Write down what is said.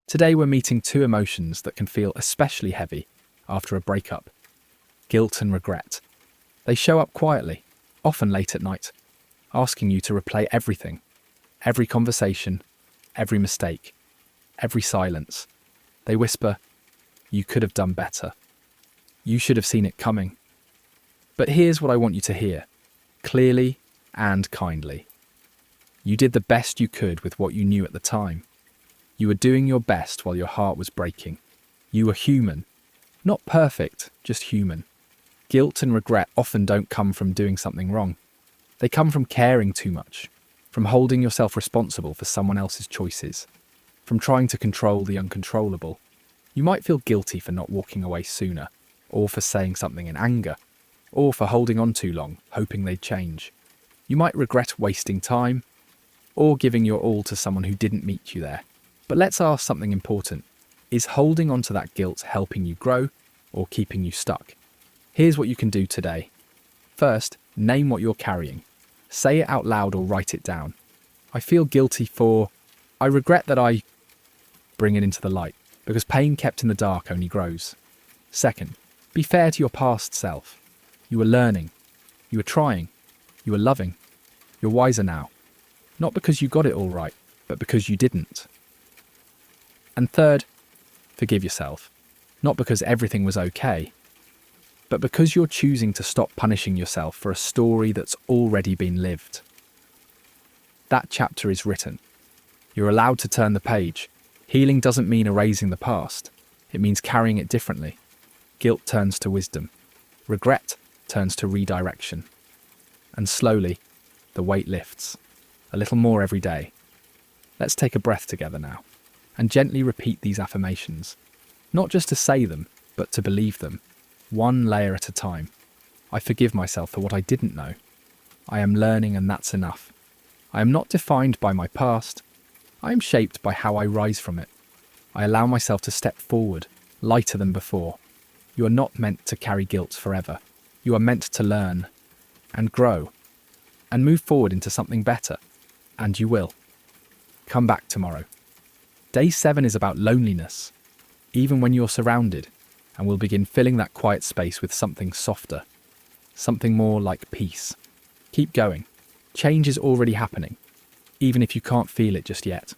Today we're meeting two emotions that can feel especially heavy after a breakup: guilt and regret. They show up quietly, often late at night, asking you to replay everything, every conversation, every mistake, every silence. They whisper, "You could have done better. You should have seen it coming." But here's what I want you to hear, clearly and kindly. You did the best you could with what you knew at the time. You were doing your best while your heart was breaking. You were human. Not perfect, just human. Guilt and regret often don't come from doing something wrong. They come from caring too much, from holding yourself responsible for someone else's choices, from trying to control the uncontrollable. You might feel guilty for not walking away sooner, or for saying something in anger, or for holding on too long, hoping they'd change. You might regret wasting time, or giving your all to someone who didn't meet you there. But let's ask something important. Is holding on to that guilt helping you grow or keeping you stuck? Here's what you can do today. First, name what you're carrying. Say it out loud or write it down. I feel guilty for... I regret that I... Bring it into the light, because pain kept in the dark only grows. Second, be fair to your past self. You were learning. You were trying. You were loving. You're wiser now. Not because you got it all right, but because you didn't. And third, forgive yourself. Not because everything was okay, but because you're choosing to stop punishing yourself for a story that's already been lived. That chapter is written. You're allowed to turn the page. Healing doesn't mean erasing the past. It means carrying it differently. Guilt turns to wisdom. Regret turns to redirection. And slowly, the weight lifts. A little more every day. Let's take a breath together now, and gently repeat these affirmations. Not just to say them, but to believe them. One layer at a time. I forgive myself for what I didn't know. I am learning, and that's enough. I am not defined by my past. I am shaped by how I rise from it. I allow myself to step forward, lighter than before. You are not meant to carry guilt forever. You are meant to learn and grow and move forward into something better. And you will. Come back tomorrow. Day 7 is about loneliness, even when you're surrounded, and we'll begin filling that quiet space with something softer, something more like peace. Keep going. Change is already happening, even if you can't feel it just yet.